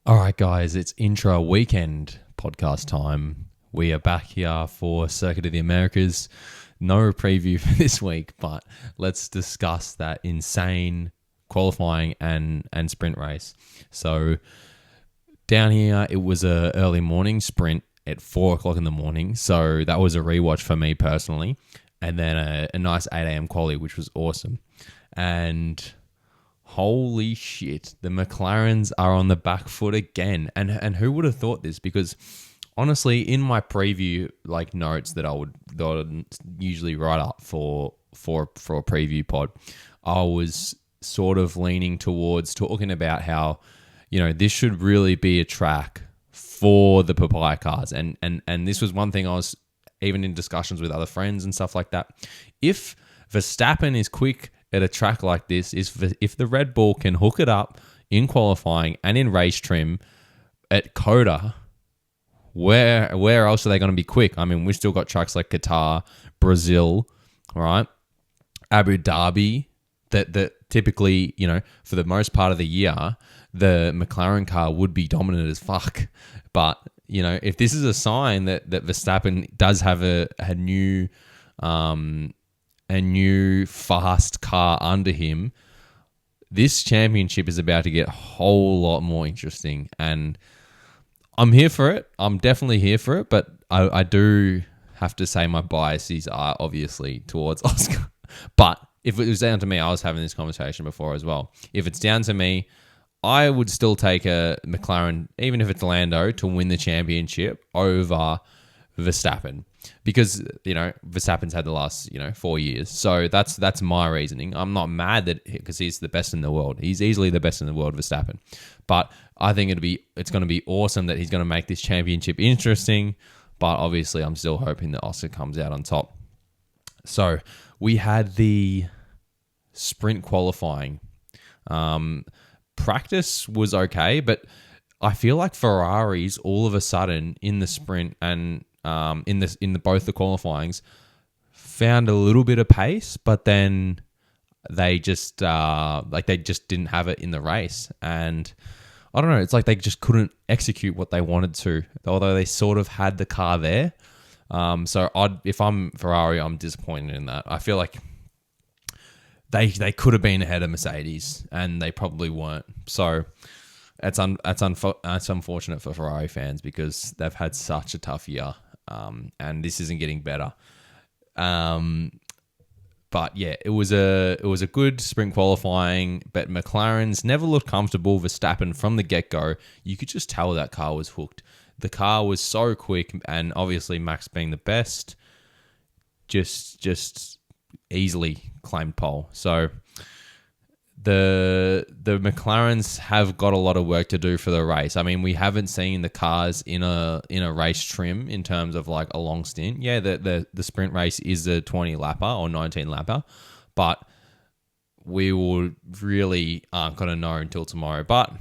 All right, guys, it's intro weekend podcast time. We are back here for Circuit of the Americas. No preview for this week, but let's discuss that insane qualifying and sprint race. So down here, it was a early morning sprint at 4 o'clock in the morning. So that was a rewatch for me personally. And then a nice 8 a.m. quali, which was awesome. And holy shit, the McLarens are on the back foot again. And who would have thought this? Because honestly, in my preview notes that I would usually write up for a preview pod, I was sort of leaning towards talking about how, this should really be a track for the papaya cars. And this was one thing I was even in discussions with other friends and stuff like that. If Verstappen is quick at a track like this, if the Red Bull can hook it up in qualifying and in race trim at COTA, where else are they going to be quick? I mean, we've still got tracks like Qatar, Brazil, right? Abu Dhabi, that typically, for the most part of the year, the McLaren car would be dominant as fuck. But, if this is a sign that Verstappen does have a new fast car under him, this championship is about to get a whole lot more interesting. And I'm here for it. I'm definitely here for it. But I do have to say my biases are obviously towards Oscar. But if it was down to me, I was having this conversation before as well. If it's down to me, I would still take a McLaren, even if it's Lando, to win the championship over Verstappen. Because, Verstappen's had the last, 4 years. So that's my reasoning. I'm not mad because he's the best in the world. He's easily the best in the world, Verstappen. But I think it's going to be awesome that he's going to make this championship interesting. But obviously, I'm still hoping that Oscar comes out on top. So we had the sprint qualifying. Practice was okay, but I feel like Ferraris all of a sudden in the sprint and in both the qualifyings found a little bit of pace, but then they just didn't have it in the race. And I don't know, it's like they just couldn't execute what they wanted to, although they sort of had the car there. So if I'm Ferrari, I'm disappointed in that. I feel like they could have been ahead of Mercedes, and they probably weren't. So that's unfortunate for Ferrari fans because they've had such a tough year, and this isn't getting better. But yeah, it was a good sprint qualifying, but McLaren's never looked comfortable. Verstappen from the get-go, you could just tell that car was hooked. The car was so quick, and obviously Max being the best, just easily claimed pole. So the McLarens have got a lot of work to do for the race. I mean, we haven't seen the cars in a race trim in terms of like a long stint. Yeah, the sprint race is a 20 lapper or 19 lapper, but we will really aren't going to know until tomorrow. But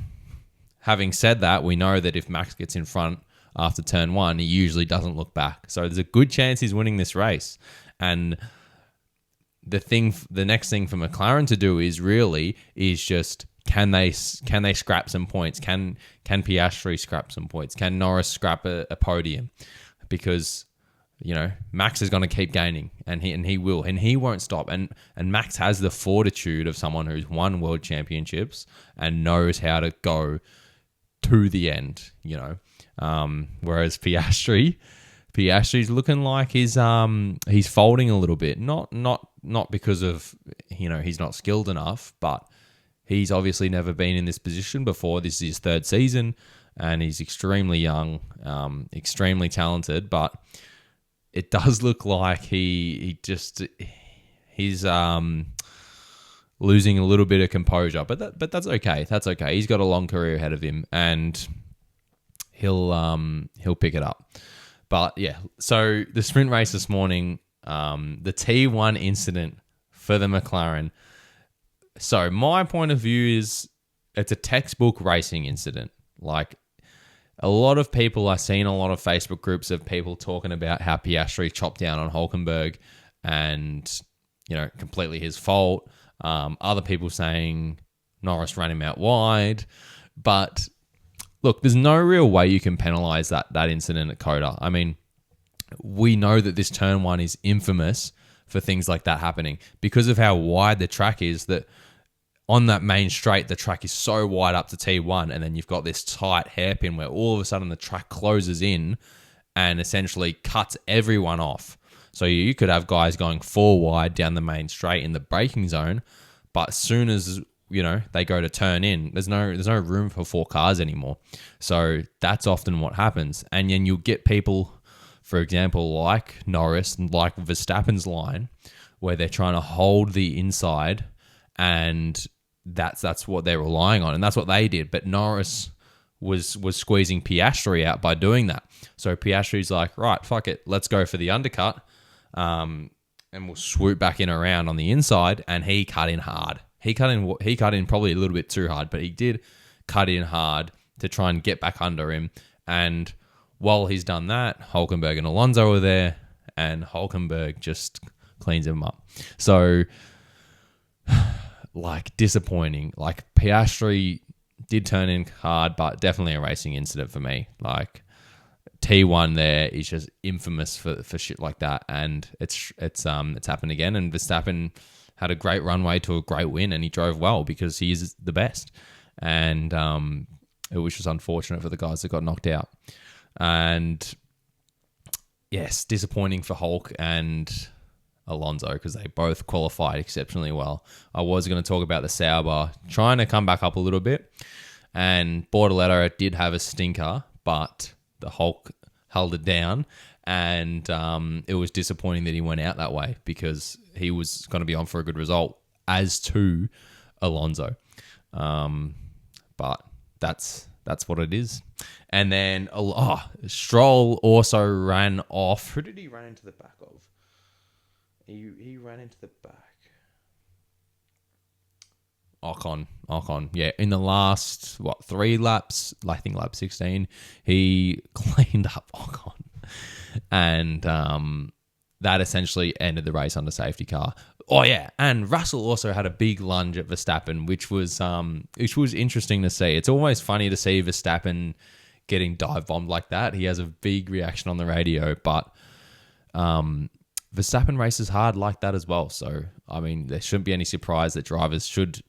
having said that, we know that if Max gets in front after turn one, he usually doesn't look back. So there's a good chance he's winning this race. And the next thing for McLaren to do is just can they scrap some points? Can Piastri scrap some points? Can Norris scrap a podium? Because Max is going to keep gaining, and he will, and he won't stop. And Max has the fortitude of someone who's won world championships and knows how to go to the end. Whereas Piastri's looking like he's folding a little bit. Not because of he's not skilled enough, but he's obviously never been in this position before. This is his third season, and he's extremely young, extremely talented. But it does look like he's losing a little bit of composure. But that's okay. That's okay. He's got a long career ahead of him, and he'll pick it up. But yeah, so the sprint race this morning, the T1 incident for the McLaren. So my point of view is it's a textbook racing incident. Like a lot of people, I've seen a lot of Facebook groups of people talking about how Piastri chopped down on Hülkenberg and, completely his fault. Other people saying Norris ran him out wide. But look, there's no real way you can penalise that incident at COTA. I mean, we know that this turn one is infamous for things like that happening because of how wide the track is, that on that main straight, the track is so wide up to T1, and then you've got this tight hairpin where all of a sudden the track closes in and essentially cuts everyone off. So you could have guys going 4 wide down the main straight in the braking zone, but as soon as they go to turn in, there's no room for 4 cars anymore. So that's often what happens, and then you'll get people, for example, like Norris and like Verstappen's line, where they're trying to hold the inside, and that's what they're relying on, and that's what they did. But Norris was squeezing Piastri out by doing that. So Piastri's like, right, fuck it, let's go for the undercut, and we'll swoop back in around on the inside, and he cut in hard. He cut in probably a little bit too hard, but he did cut in hard to try and get back under him. And while he's done that, Hülkenberg and Alonso are there, and Hülkenberg just cleans him up. So, disappointing. Piastri did turn in hard, but definitely a racing incident for me. T1 there is just infamous for shit like that, and it's happened again. And Verstappen had a great runway to a great win, and he drove well because he is the best. And it was just unfortunate for the guys that got knocked out. And yes, disappointing for Hulk and Alonso because they both qualified exceptionally well. I was going to talk about the Sauber trying to come back up a little bit, and Bortoletto did have a stinker, but the Hulk held it down, and it was disappointing that he went out that way because he was going to be on for a good result, as to Alonso. But that's what it is. And then Stroll also ran off. Who did he run into the back of? He ran into the back. Ocon. Yeah, in the last 3 laps, I think lap 16, he cleaned up Ocon, and that essentially ended the race under safety car. Oh yeah, and Russell also had a big lunge at Verstappen, which was interesting to see. It's always funny to see Verstappen getting dive bombed like that. He has a big reaction on the radio, but Verstappen races hard like that as well. So I mean, there shouldn't be any surprise that drivers should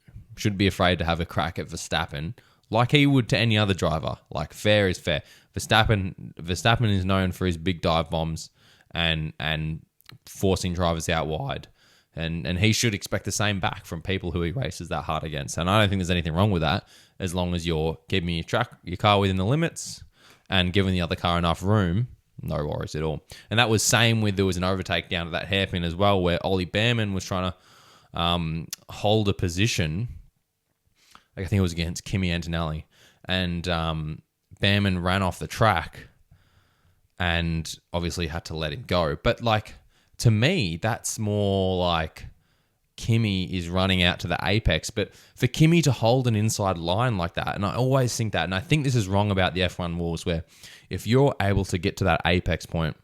be afraid to have a crack at Verstappen, like he would to any other driver. Fair is fair. Verstappen is known for his big dive bombs and forcing drivers out wide. And he should expect the same back from people who he races that hard against. And I don't think there's anything wrong with that, as long as you're keeping your car within the limits and giving the other car enough room. No worries at all. And that was same with, there was an overtake down to that hairpin as well, where Ollie Behrman was trying to hold a position. I think it was against Kimi Antonelli. And Behrman ran off the track and obviously had to let him go. But to me, that's more like Kimi is running out to the apex. But for Kimi to hold an inside line like that, and I always think that, and I think this is wrong about the F1 rules, where if you're able to get to that apex point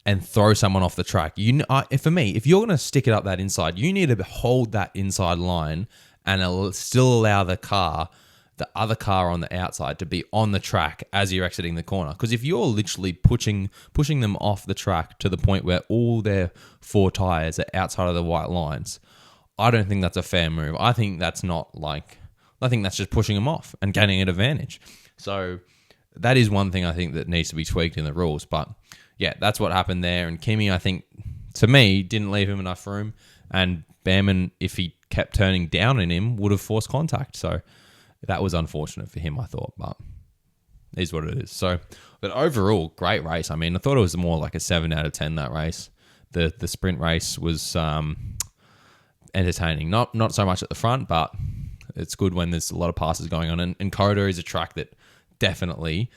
and throw someone off the track, for me, if you're going to stick it up that inside, you need to hold that inside line and still allow the other car on the outside to be on the track as you're exiting the corner. Because if you're literally pushing them off the track to the point where all their 4 tyres are outside of the white lines, I don't think that's a fair move. I think that's I think that's just pushing them off and gaining an advantage. So that is one thing I think that needs to be tweaked in the rules. But yeah, that's what happened there. And Kimi, I think, to me, didn't leave him enough room. And Behrman, if he kept turning down on him, would have forced contact. So that was unfortunate for him, I thought, but it is what it is. So, but overall, great race. I mean, I thought it was more like a 7 out of 10, that race. The sprint race was entertaining. Not so much at the front, but it's good when there's a lot of passes going on. And COTA is a track that definitely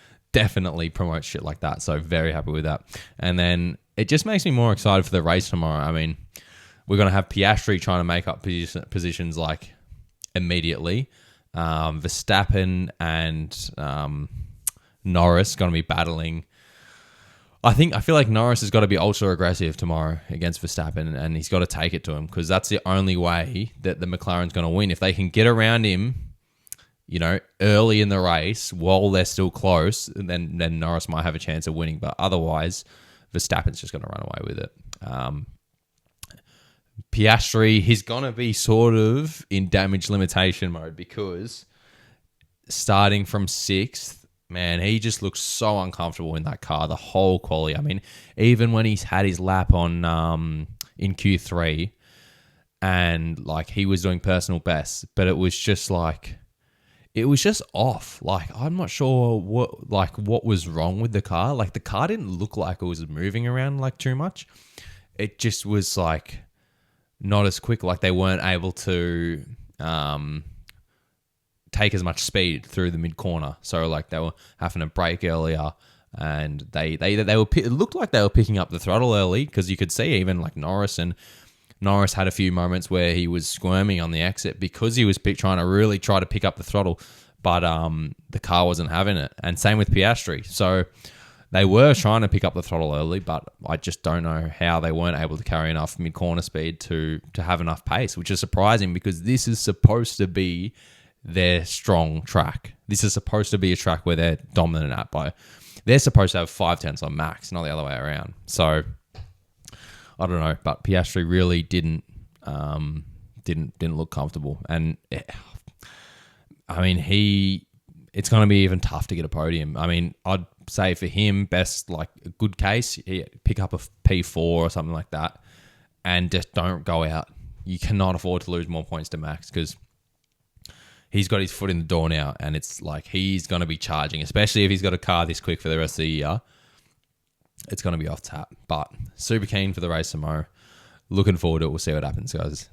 promotes shit like that. So very happy with that. And then it just makes me more excited for the race tomorrow. I mean, we're going to have Piastri trying to make up positions immediately. Verstappen and Norris going to be battling. I feel like Norris has got to be ultra aggressive tomorrow against Verstappen, and he's got to take it to him, because that's the only way that the McLaren's going to win. If they can get around him, early in the race while they're still close, then Norris might have a chance of winning. But otherwise, Verstappen's just going to run away with it. Piastri, he's going to be sort of in damage limitation mode because starting from 6th, man, he just looks so uncomfortable in that car the whole quali. I mean, even when he's had his lap on in Q3 and like he was doing personal best, but it was just off. Like, I'm not sure what was wrong with the car. Like, the car didn't look like it was moving around like too much. It just was like not as quick. Like, they weren't able to take as much speed through the mid corner. So like they were having to brake earlier, and they were. It looked like they were picking up the throttle early because you could see even like Norris had a few moments where he was squirming on the exit because he was trying to pick up the throttle, but the car wasn't having it. And same with Piastri. So they were trying to pick up the throttle early, but I just don't know how they weren't able to carry enough mid-corner speed to have enough pace, which is surprising because this is supposed to be their strong track. This is supposed to be a track where they're dominant at by. They're supposed to have 5/10 on max, not the other way around. So I don't know, but Piastri really didn't look comfortable, and I mean it's going to be even tough to get a podium. I mean, I'd say for him, best like a good case, pick up a P4 or something like that, and just don't go out. You cannot afford to lose more points to Max because he's got his foot in the door now, and it's like he's going to be charging, especially if he's got a car this quick for the rest of the year. It's going to be off tap, but super keen for the race tomorrow. Looking forward to it. We'll see what happens, guys.